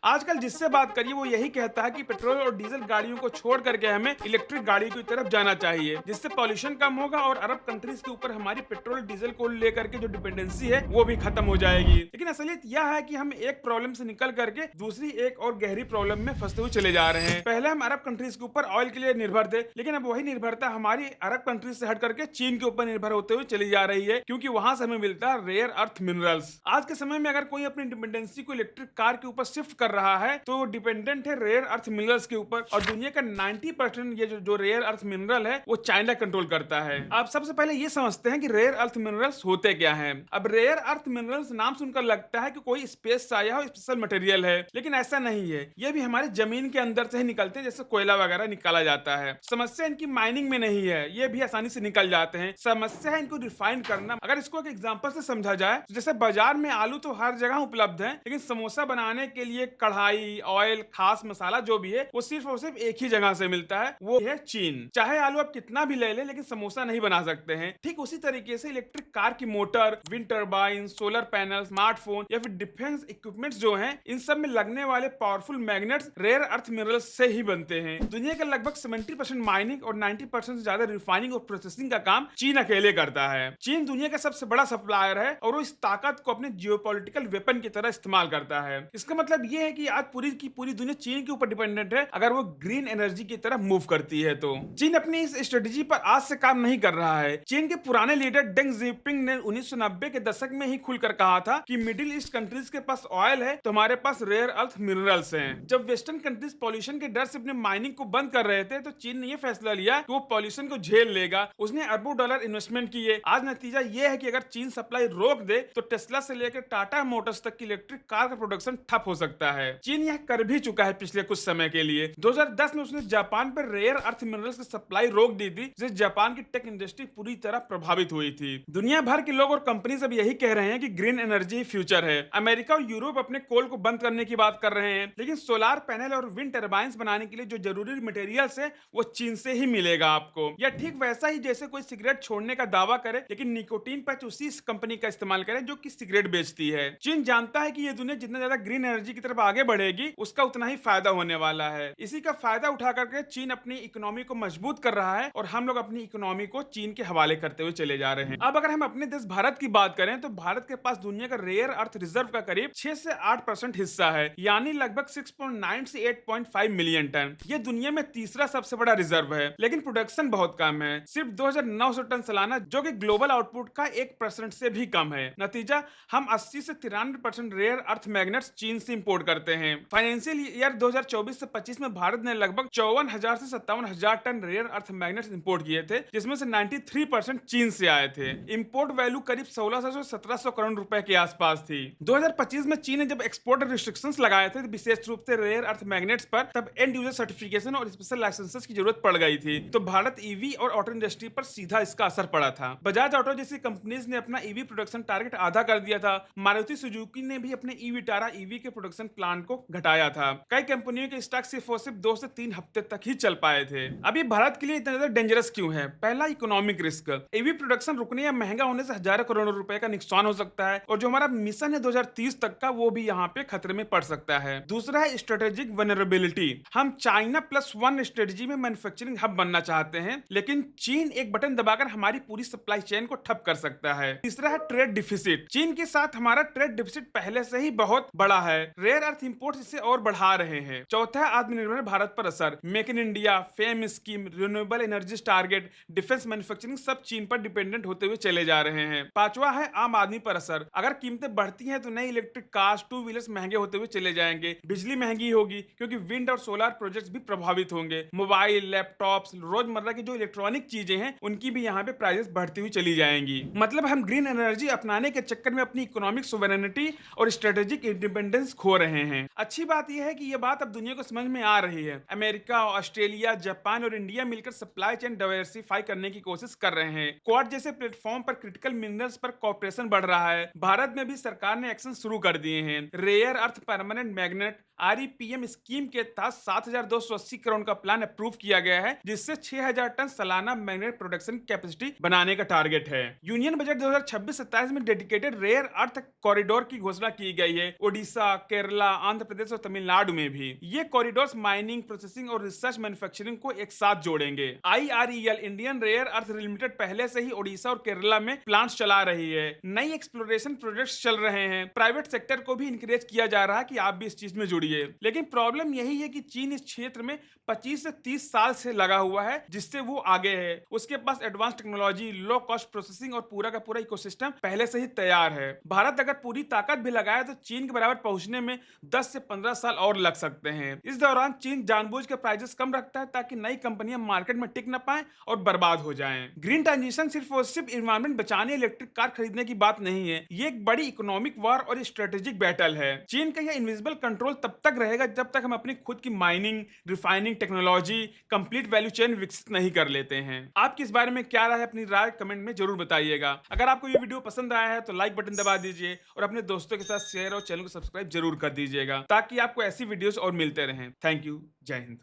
आजकल जिससे बात करिए वो यही कहता है कि पेट्रोल और डीजल गाड़ियों को छोड़ करके हमें इलेक्ट्रिक गाड़ी की तरफ जाना चाहिए, जिससे पॉल्यूशन कम होगा और अरब कंट्रीज के ऊपर हमारी पेट्रोल डीजल को लेकर के जो डिपेंडेंसी है वो भी खत्म हो जाएगी। लेकिन असलियत यह है कि हम एक प्रॉब्लम से निकल करके दूसरी एक और गहरी प्रॉब्लम में फंसते हुए चले जा रहे हैं। पहले हम अरब कंट्रीज के ऊपर ऑयल के लिए निर्भर थे, लेकिन अब वही निर्भरता हमारी अरब कंट्रीज से हट करके चीन के ऊपर निर्भर होते हुए चली जा रही है, क्योंकि वहां से हमें मिलता है रेयर अर्थ मिनरल्स। आज के समय में अगर कोई अपनी डिपेंडेंसी को इलेक्ट्रिक कार के ऊपर शिफ्ट कर रहा है तो डिपेंडेंट है रेयर अर्थ मिनरल्स के ऊपर, और दुनिया का 90% ये जो रेयर अर्थ मिनरल है वो चाइना कंट्रोल करता है। आप सबसे पहले ये समझते हैं कि रेयर अर्थ मिनरल्स होते क्या हैं। अब रेयर अर्थ मिनरल्स नाम सुनकर लगता है कि कोई स्पेस से आया हो स्पेशल मटेरियल है, लेकिन ऐसा नहीं है। ये भी हमारे जमीन के अंदर से ही निकलते हैं, जैसे कोयला वगैरह निकाला जाता है। समस्या इनकी माइनिंग में नहीं है, ये भी आसानी से निकल जाते हैं। समस्या है इनको रिफाइन करना। अगर इसको एक एग्जांपल से समझा जाए तो जैसे बाजार में आलू तो हर जगह उपलब्ध है, लेकिन समोसा बनाने के लिए कढ़ाई, ऑयल, खास मसाला जो भी है वो सिर्फ और सिर्फ एक ही जगह से मिलता है, वो है चीन। चाहे आलू आप कितना भी ले ले, लेकिन समोसा नहीं बना सकते हैं। ठीक उसी तरीके से इलेक्ट्रिक कार की motor, wind turbine, solar panel, smartphone या फिर डिफेंस इक्विपमेंट्स जो हैं, इन सब में लगने वाले powerful magnets rare earth minerals से ही बनते हैं। दुनिया का लगभग 70% माइनिंग और 90% से ज्यादा रिफाइनिंग और प्रोसेसिंग का काम चीन अकेले करता है। चीन दुनिया का सबसे बड़ा सप्लायर है और वो इस ताकत को अपने जियोपॉलिटिकल वेपन की तरह इस्तेमाल करता है। इसका मतलब ये है कि आज पूरी की पूरी दुनिया चीन के ऊपर डिपेंडेंट है अगर वो ग्रीन एनर्जी की तरफ मूव करती है तो। चीन अपनी इस स्ट्रेटेजी पर आज से काम नहीं कर रहा है। चीन के पुराने लीडर डेंग जिपिंग ने 1990 के दशक में ही खुलकर कहा था कि मिडिल ईस्ट कंट्रीज के पास ऑयल है तो हमारे पास रेयर अर्थ मिनरल्स हैं। जब वेस्टर्न कंट्रीज पॉल्यूशन के डर से अपने माइनिंग को बंद कर रहे थे तो चीन ने यह फैसला लिया कि वो पॉल्यूशन को झेल लेगा। उसने अरबों डॉलर इन्वेस्टमेंट किए। आज नतीजा यह है कि अगर चीन सप्लाई रोक दे तो टेस्ला से लेकर टाटा मोटर्स तक की इलेक्ट्रिक कार का प्रोडक्शन ठप हो सकता है। चीन यह कर भी चुका है पिछले कुछ समय के लिए। 2010 में उसने जापान पर रेयर अर्थ मिनरल्स की सप्लाई रोक दी थी, जिससे जापान की टेक इंडस्ट्री पूरी तरह प्रभावित हुई थी। दुनिया भर के लोग और कंपनीज अब यही कह रहे हैं कि ग्रीन एनर्जी ही फ्यूचर है। अमेरिका और यूरोप अपने कोल को बंद करने की बात कर रहे हैं, लेकिन सोलार पैनल और विंड टर्बाइंस बनाने के लिए जो जरूरी मटेरियल्स है वो चीन से ही मिलेगा आपको। या ठीक वैसा ही जैसे कोई सिगरेट छोड़ने का दावा करे लेकिन निकोटीन पैच उसी कंपनी का इस्तेमाल करे जो कि सिगरेट बेचती है। चीन जानता है कि ये दुनिया जितना ज्यादा ग्रीन एनर्जी की तरफ आगे बढ़ेगी उसका उतना ही फायदा होने वाला है। इसी का फायदा उठा करके चीन अपनी इकोनॉमी को मजबूत कर रहा है और हम लोग अपनी इकोनॉमी को चीन के हवाले करते हुए चले जा रहे हैं। अब अगर हम अपने देश भारत की बात करें तो भारत के पास दुनिया का रेयर अर्थ रिजर्व का करीब 6 से 8% हिस्सा है, यानी लगभग 6.9 से 8.5 मिलियन टन। ये दुनिया में तीसरा सबसे बड़ा रिजर्व है, लेकिन प्रोडक्शन बहुत कम है, सिर्फ 2900 टन सालाना, जो कि ग्लोबल आउटपुट का 1% से भी कम है। नतीजा, हम 80 से 93% रेयर अर्थ मैग्नेट्स चीन से इंपोर्ट करते हैं। फाइनेंशियल ईयर 2024 से 25 में भारत ने लगभग 54,000 से 57,000 ton rare earth magnets import किए थे, जिसमें से 93% चीन से आए थे। इंपोर्ट वैल्यू करीब 1600 से 1700 करोड़ रुपए के आसपास थी। 2025 में चीन ने जब एक्सपोर्ट रिस्ट्रिक्शंस लगाए थे विशेष रूप से रेयर अर्थ मैग्नेट्स पर, तब एंड यूजर सर्टिफिकेशन और स्पेशल लाइसेंसेस की जरूरत पड़ गई थी। तो भारत ईवी और ऑटो इंडस्ट्री पर सीधा इसका असर पड़ा था। बजाज ऑटो जैसी कंपनीज ने अपना ईवी प्रोडक्शन टारगेट आधा कर दिया था। मारुति सुजुकी ने भी अपने ईवी टारा ईवी के प्रोडक्शन प्लान को घटाया था। कई कंपनियों के स्टॉक सिर्फ और सिर्फ 2 से 3 हफ्ते तक ही चल पाए थे। अभी भारत के लिए इतना ज्यादा डेंजरस क्यों है? पहला, इकोनॉमिक रिस्क। ईवी प्रोडक्शन रुकने या महंगा होने से हजारों करोड़ रुपए का नुकसान हो सकता है, और जो हमारा मिशन है 2030 तक का, वो भी यहाँ पे खतरे में पड़ सकता है। दूसरा है स्ट्रेटेजिक वनरेबिलिटी। हम चाइना प्लस वन स्ट्रेटेजी में मैन्युफैक्चरिंग हब बनना चाहते हैं, लेकिन चीन एक बटन दबाकर हमारी पूरी सप्लाई चेन को ठप कर सकता है। तीसरा है ट्रेड डिफिसिट। चीन के साथ हमारा ट्रेड डिफिसिट पहले से ही बहुत बड़ा है। रेयर अर्थ इंपोर्ट इसे और बढ़ा रहे हैं। चौथा है आत्मनिर्भर भारत पर असर। Make in India, fame scheme, renewable energies target, defence manufacturing सब चीन पर डिपेंडेंट होते हुए चले जा रहे हैं। पांचवा है आम आदमी पर असर। अगर कीमतें बढ़ती हैं तो नई इलेक्ट्रिक कार्स, टू व्हीलर्स महंगे होते हुए चले जाएंगे। बिजली महंगी होगी क्योंकि विंड और सोलर प्रोजेक्ट्स भी प्रभावित होंगे। मोबाइल, लैपटॉप्स, रोजमर्रा की जो इलेक्ट्रॉनिक चीजें हैं उनकी भी यहाँ पे प्राइसेस बढ़ती हुई चली जाएंगी। मतलब हम ग्रीन एनर्जी अपनाने के चक्कर में अपनी इकोनॉमिक सोवेरेनिटी और स्ट्रेटेजिक इंडिपेंडेंस खो रहे हैं। अच्छी बात यह है कि यह बात अब दुनिया को समझ में आ रही है। अमेरिका, ऑस्ट्रेलिया, जापान और इंडिया मिलकर सप्लाई चेन डाइवर्सिफाई करने की कोशिश कर रहे हैं। क्वाड जैसे प्लेटफॉर्म पर क्रिटिकल मिनरल्स पर कॉपरेशन बढ़ रहा है। भारत में भी सरकार ने एक्शन शुरू कर दिए हैं। Rare earth permanent magnet REPM scheme के तहत 7,280 करोड़ का प्लान अप्रूव किया गया है, जिससे 6,000 टन सालाना मैग्नेट प्रोडक्शन कैपेसिटी बनाने का टारगेट है। यूनियन बजट 2026-27 में डेडिकेटेड रेयर अर्थ कॉरिडोर की घोषणा की गई है। ओडिशा, केरला, आंध्र प्रदेश और तमिलनाडु में भी। ये कॉरिडोर्स माइनिंग, प्रोसेसिंग और रिसर्च मैन्युफैक्चरिंग को एक साथ जोड़ेंगे। IREL Indian rare earth limited पहले से ही ओडिशा और केरला में प्लांट्स चला रही है। नई एक्सप्लोरेशन प्रोजेक्ट्स चल रहे हैं। प्राइवेट सेक्टर को भी इंकरेज किया जा रहा है कि आप भी इस चीज में जुड़िए। लेकिन प्रॉब्लम यही है कि चीन इस क्षेत्र में 25 से 30 साल से लगा हुआ है, जिससे वो आगे है। उसके पास advance technology, low cost processing और पूरा का पूरा इकोसिस्टम पहले से ही तैयार है। भारत अगर पूरी ताकत भी लगाए तो चीन के बराबर पहुंचने में 10 से 15 साल और लग सकते हैं। इस दौरान चीन जानबूझ के प्राइसेस कम रखता है ताकि नई कंपनियां मार्केट में टिक न पाएं और बर्बाद हो जाएं। ग्रीन ट्रांजिशन सिर्फ और सिर्फ इन्वायरमेंट बचाने, इलेक्ट्रिक कार खरीदने की बात नहीं है। ये एक बड़ी इकोनॉमिक वॉर और स्ट्रेटेजिक बैटल है। चीन का यह इनविजिबल कंट्रोल तब तक रहेगा जब तक हम अपनी खुद की mining, refining technology, complete value chain विकसित नहीं कर लेते हैं। आपकी इस बारे में क्या राय है? अपनी राय कमेंट में जरूर बताइएगा। अगर आपको ये वीडियो पसंद आया है तो लाइक बटन दबा दीजिए और अपने दोस्तों के साथ शेयर और चैनल को सब्सक्राइब जरूर कर दीजिएगा ताकि आपको ऐसी वीडियोस और मिलते रहें। Thank you. जय हिंद।